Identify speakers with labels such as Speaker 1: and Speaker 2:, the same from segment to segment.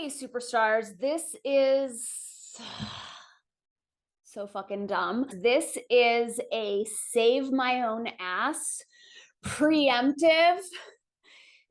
Speaker 1: Hey, superstars. This is so fucking dumb. This is a save my own ass preemptive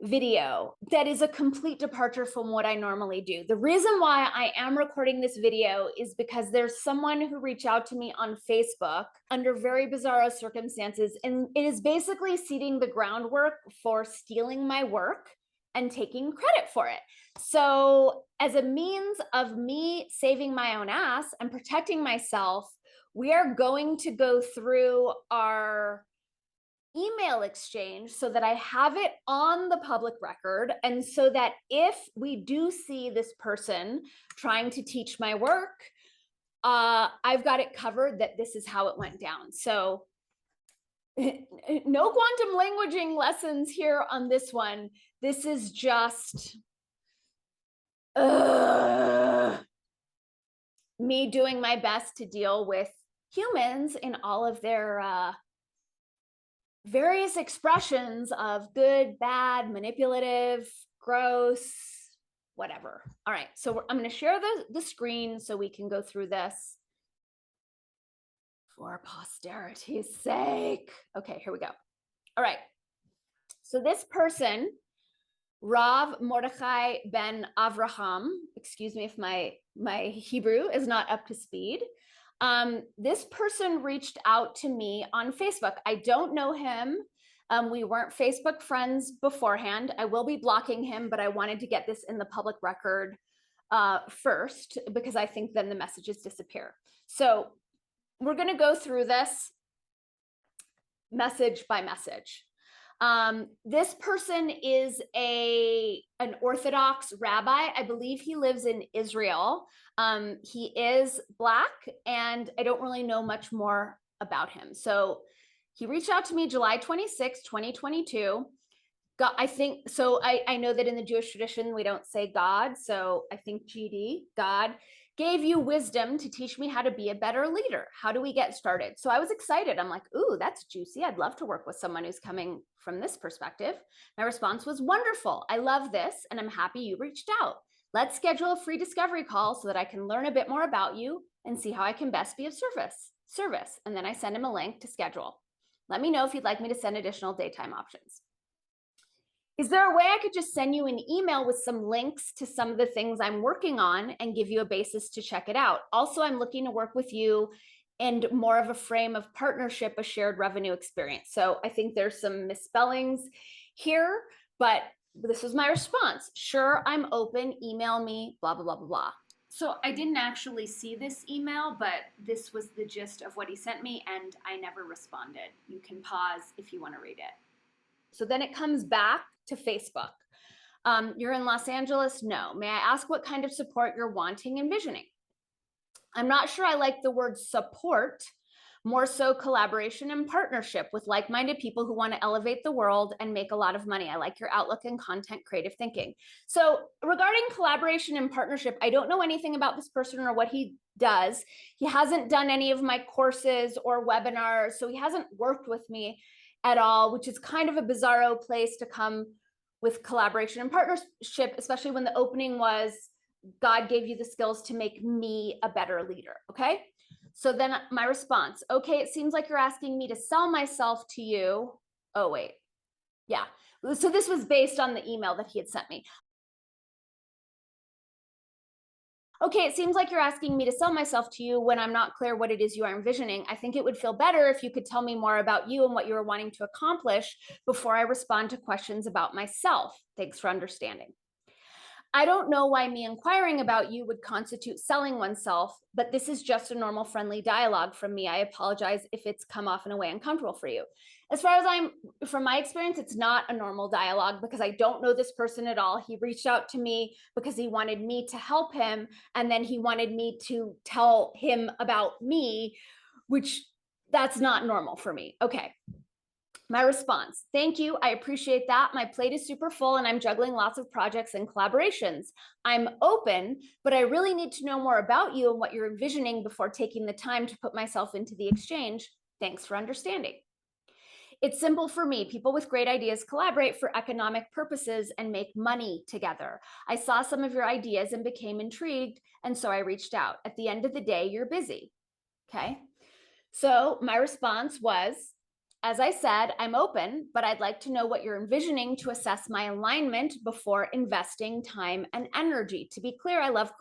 Speaker 1: video that is a complete departure from what I normally do. The reason why I am recording this video is because there's someone who reached out to me on Facebook under very bizarre circumstances, and it is basically seeding the groundwork for stealing my work and taking credit for it. So, as a means of me saving my own ass and protecting myself, we are going to go through our email exchange so that I have it on the public record, and so that if we do see this person trying to teach my work, I've got it covered that this is how it went down. So no quantum languaging lessons here on this one. This is just me doing my best to deal with humans in all of their various expressions of good, bad, manipulative, gross, whatever. All right, so I'm going to share the screen so we can go through this for posterity's sake. Okay, here we go. All right, so this person, Rav Mordechai ben Avraham, excuse me if my Hebrew is not up to speed. This person reached out to me on Facebook. I don't know him. We weren't Facebook friends beforehand. I will be blocking him, but I wanted to get this in the public record first, because I think then the messages disappear. So we're going to go through this message by message. This person is an Orthodox rabbi. I believe he lives in Israel. He is Black, and I don't really know much more about him. So he reached out to me July 26, 2022. I think, so I know that in the Jewish tradition, we don't say God. So I think GD, God gave you wisdom to teach me how to be a better leader. How do we get started? So I was excited. I'm like, ooh, that's juicy. I'd love to work with someone who's coming from this perspective. My response was wonderful. I love this, and I'm happy you reached out. Let's schedule a free discovery call so that I can learn a bit more about you and see how I can best be of service. And then I send him a link to schedule. Let me know if you'd like me to send additional daytime options. Is there a way I could just send you an email with some links to some of the things I'm working on and give you a basis to check it out? Also, I'm looking to work with you and more of a frame of partnership, a shared revenue experience. So I think there's some misspellings here, but this was my response. Sure, I'm open, email me, blah, blah, blah, blah, blah. So I didn't actually see this email, but this was the gist of what he sent me, and I never responded. You can pause if you want to read it. So then it comes back to Facebook. You're in Los Angeles? No. May I ask what kind of support you're wanting and envisioning? I'm not sure I like the word support, more so collaboration and partnership with like-minded people who want to elevate the world and make a lot of money. I like your outlook and content creative thinking. So regarding collaboration and partnership, I don't know anything about this person or what he does. He hasn't done any of my courses or webinars, so he hasn't worked with me at all, which is kind of a bizarro place to come with collaboration and partnership, especially when the opening was, God gave you the skills to make me a better leader, okay? So then my response, okay, it seems like you're asking me to sell myself to you. Oh, wait, yeah. So this was based on the email that he had sent me. Okay, it seems like you're asking me to sell myself to you when I'm not clear what it is you are envisioning. I think it would feel better if you could tell me more about you and what you are wanting to accomplish before I respond to questions about myself. Thanks for understanding. I don't know why me inquiring about you would constitute selling oneself, but this is just a normal friendly dialogue from me. I apologize if it's come off in a way uncomfortable for you. As far as from my experience, it's not a normal dialogue because I don't know this person at all. He reached out to me because he wanted me to help him, and then he wanted me to tell him about me, which that's not normal for me. Okay. My response, thank you. I appreciate that. My plate is super full and I'm juggling lots of projects and collaborations. I'm open, but I really need to know more about you and what you're envisioning before taking the time to put myself into the exchange. Thanks for understanding. It's simple for me. People with great ideas collaborate for economic purposes and make money together. I saw some of your ideas and became intrigued, and so I reached out. At the end of the day, you're busy. Okay. So my response was, as I said, I'm open, but I'd like to know what you're envisioning to assess my alignment before investing time and energy. To be clear, I love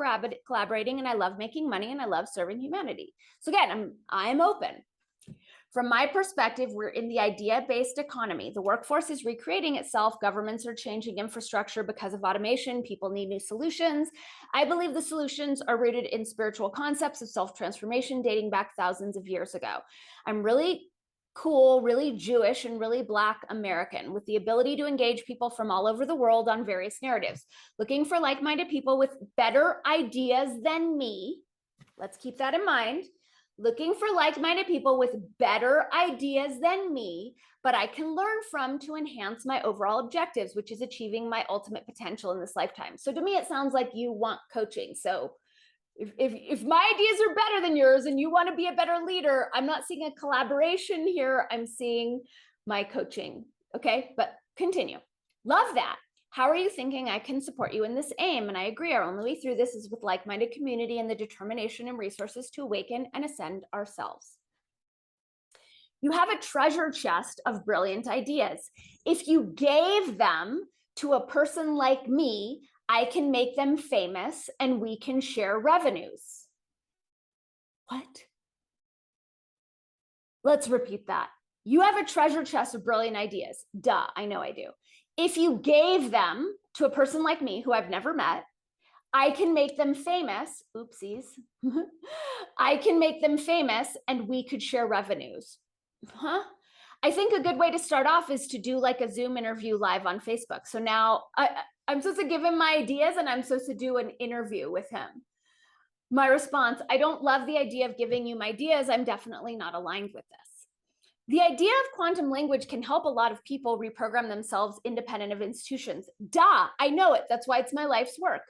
Speaker 1: collaborating and I love making money and I love serving humanity. So again, I'm open. From my perspective, we're in the idea-based economy. The workforce is recreating itself. Governments are changing infrastructure because of automation. People need new solutions. I believe the solutions are rooted in spiritual concepts of self-transformation dating back thousands of years ago. I'm really cool, really Jewish, and really Black American with the ability to engage people from all over the world on various narratives. Looking for like-minded people with better ideas than me. Let's keep that in mind. Looking for like-minded people with better ideas than me, but I can learn from to enhance my overall objectives, which is achieving my ultimate potential in this lifetime. So to me, it sounds like you want coaching. So if my ideas are better than yours and you want to be a better leader, I'm not seeing a collaboration here. I'm seeing my coaching. Okay, but continue. Love that. How are you thinking I can support you in this aim? And I agree, our only way through this is with like-minded community and the determination and resources to awaken and ascend ourselves. You have a treasure chest of brilliant ideas. If you gave them to a person like me, I can make them famous and we can share revenues. What? Let's repeat that. You have a treasure chest of brilliant ideas. Duh, I know I do. If you gave them to a person like me who I've never met, I can make them famous. Oopsies. I can make them famous and we could share revenues. Huh? I think a good way to start off is to do like a Zoom interview live on Facebook. So now I'm supposed to give him my ideas and I'm supposed to do an interview with him. My response, I don't love the idea of giving you my ideas. I'm definitely not aligned with this. The idea of quantum language can help a lot of people reprogram themselves independent of institutions. Duh, I know it. That's why it's my life's work.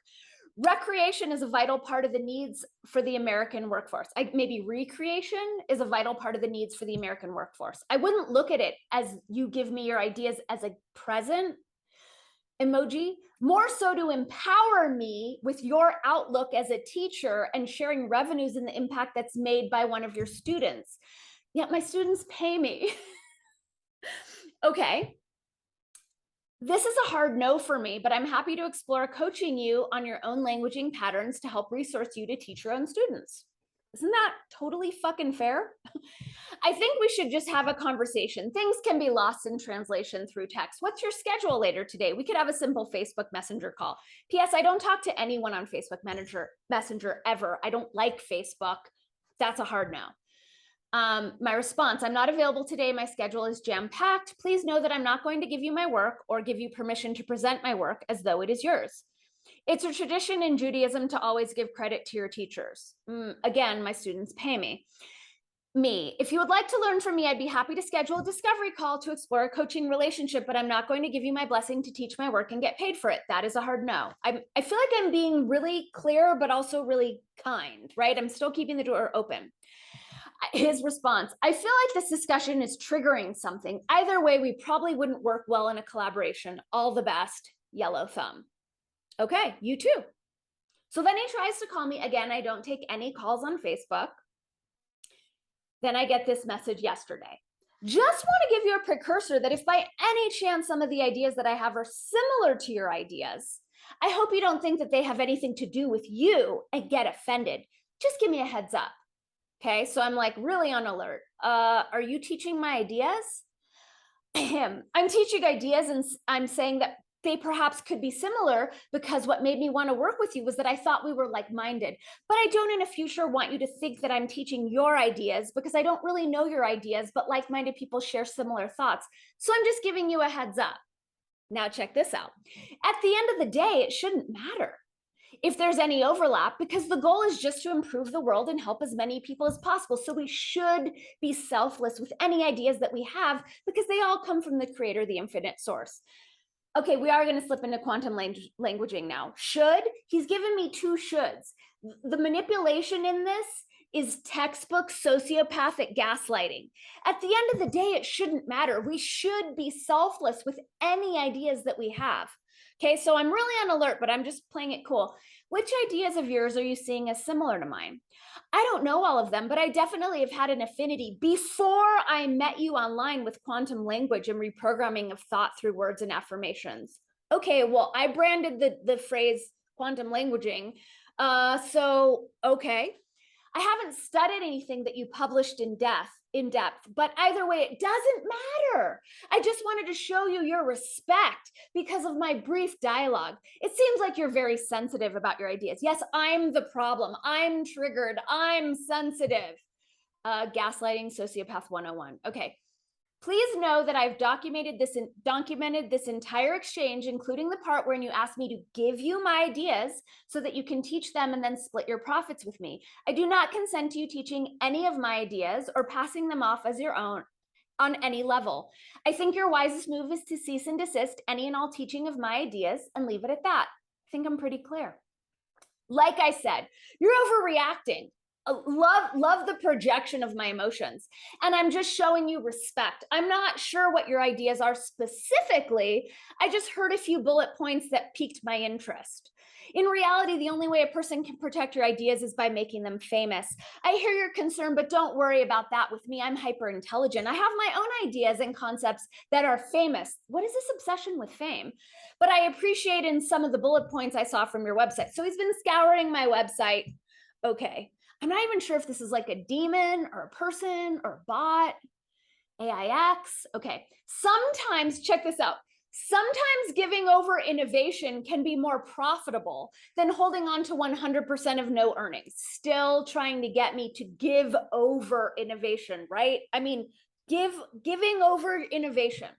Speaker 1: Recreation is a vital part of the needs for the American workforce. Maybe recreation is a vital part of the needs for the American workforce. I wouldn't look at it as you give me your ideas as a present emoji, more so to empower me with your outlook as a teacher and sharing revenues and the impact that's made by one of your students. Yet my students pay me. Okay. This is a hard no for me, but I'm happy to explore coaching you on your own languaging patterns to help resource you to teach your own students. Isn't that totally fucking fair? I think we should just have a conversation. Things can be lost in translation through text. What's your schedule later today? We could have a simple Facebook Messenger call. P.S. I don't talk to anyone on Facebook Messenger ever. I don't like Facebook. That's a hard no. My response, I'm not available today. My schedule is jam-packed. Please know that I'm not going to give you my work or give you permission to present my work as though it is yours. It's a tradition in Judaism to always give credit to your teachers. Again, my students pay me. If you would like to learn from me, I'd be happy to schedule a discovery call to explore a coaching relationship, but I'm not going to give you my blessing to teach my work and get paid for it. That is a hard no. I feel like I'm being really clear, but also really kind, right? I'm still keeping the door open. His response, I feel like this discussion is triggering something. Either way, we probably wouldn't work well in a collaboration. All the best, yellow thumb. Okay, you too. So then he tries to call me again. I don't take any calls on Facebook. Then I get this message yesterday. Just want to give you a precursor that if by any chance some of the ideas that I have are similar to your ideas, I hope you don't think that they have anything to do with you and get offended. Just give me a heads up. Okay, so I'm like really on alert. Are you teaching my ideas? I'm teaching ideas and I'm saying that they perhaps could be similar because what made me want to work with you was that I thought we were like-minded. But I don't in the future want you to think that I'm teaching your ideas because I don't really know your ideas, but like-minded people share similar thoughts. So I'm just giving you a heads up. Now check this out. At the end of the day, it shouldn't matter if there's any overlap because the goal is just to improve the world and help as many people as possible. So we should be selfless with any ideas that we have because they all come from the creator, the infinite source. Okay, we are going to slip into quantum languaging now. Should, he's given me two shoulds. The manipulation in this is textbook sociopathic gaslighting. At the end of the day, it shouldn't matter. We should be selfless with any ideas that we have. Okay, so I'm really on alert, but I'm just playing it cool. Which ideas of yours are you seeing as similar to mine? I don't know all of them, but I definitely have had an affinity before I met you online with quantum language and reprogramming of thought through words and affirmations. Okay, well, I branded the phrase quantum languaging. Okay. I haven't studied anything that you published in depth, but either way, it doesn't matter. I just wanted to show you your respect because of my brief dialogue. It seems like you're very sensitive about your ideas. Yes, I'm the problem. I'm triggered. I'm sensitive. Gaslighting sociopath 101. Okay. Please know that I've documented this entire exchange, including the part when you asked me to give you my ideas so that you can teach them and then split your profits with me. I do not consent to you teaching any of my ideas or passing them off as your own on any level. I think your wisest move is to cease and desist any and all teaching of my ideas and leave it at that. I think I'm pretty clear. Like I said, you're overreacting. Love the projection of my emotions, and I'm just showing you respect. I'm not sure what your ideas are specifically. I just heard a few bullet points that piqued my interest. In reality, the only way a person can protect your ideas is by making them famous. I hear your concern, but don't worry about that with me. I'm hyper intelligent. I have my own ideas and concepts that are famous. What is this obsession with fame? But I appreciate in some of the bullet points I saw from your website. So he's been scouring my website. Okay. I'm not even sure if this is like a demon or a person or a bot. AIX. Okay. Sometimes, check this out. Sometimes giving over innovation can be more profitable than holding on to 100% of no earnings. Still trying to get me to give over innovation, right? I mean, giving over innovation.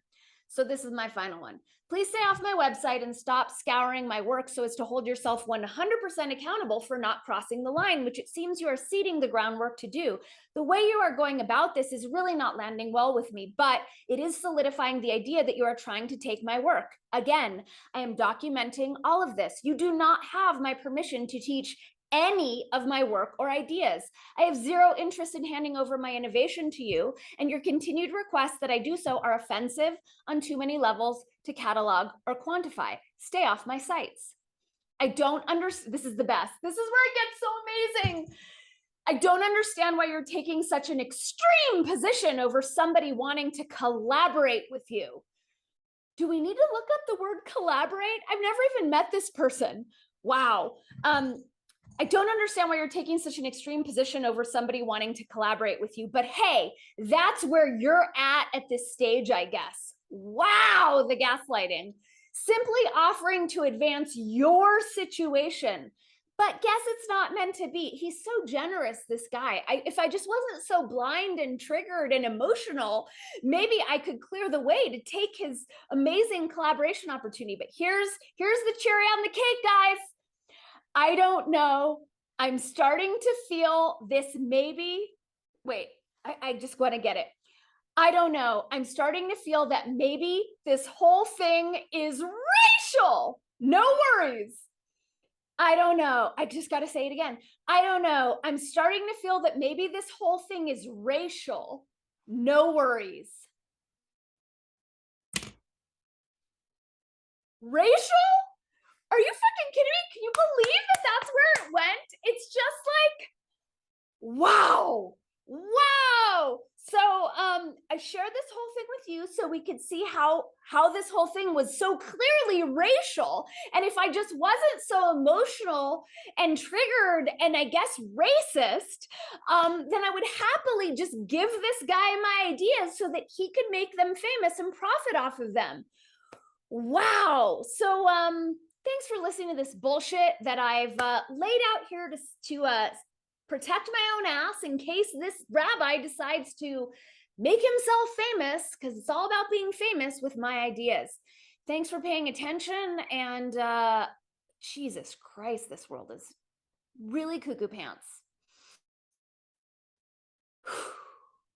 Speaker 1: So this is my final one. Please stay off my website and stop scouring my work so as to hold yourself 100% accountable for not crossing the line, which it seems you are ceding the groundwork to do. The way you are going about this is really not landing well with me, but it is solidifying the idea that you are trying to take my work. Again, I am documenting all of this. You do not have my permission to teach any of my work or ideas. I have zero interest in handing over my innovation to you, and your continued requests that I do so are offensive on too many levels to catalog or quantify. Stay off my sites. I don't understand. This is the best. This is where it gets so amazing. I don't understand why you're taking such an extreme position over somebody wanting to collaborate with you. Do we need to look up the word collaborate? I've never even met this person. Wow. I don't understand why you're taking such an extreme position over somebody wanting to collaborate with you, but hey, that's where you're at this stage, I guess. Wow, the gaslighting. Simply offering to advance your situation. But guess it's not meant to be. He's so generous, this guy. If I just wasn't so blind and triggered and emotional, maybe I could clear the way to take his amazing collaboration opportunity. But here's the cherry on the cake, guys. I don't know. I'm starting to feel this maybe. Wait, I just want to get it. I don't know. I'm starting to feel that maybe this whole thing is racial. No worries. I don't know. I just got to say it again. I don't know. I'm starting to feel that maybe this whole thing is racial. No worries. Racial? Are you fucking kidding me? Can you believe that that's where it went? It's just like, wow. So I shared this whole thing with you so we could see how this whole thing was so clearly racial. And if I just wasn't so emotional and triggered and I guess racist, then I would happily just give this guy my ideas so that he could make them famous and profit off of them. Wow. So thanks for listening to this bullshit that I've laid out here to protect my own ass in case this rabbi decides to make himself famous, because it's all about being famous with my ideas. Thanks for paying attention, and Jesus Christ, this world is really cuckoo pants.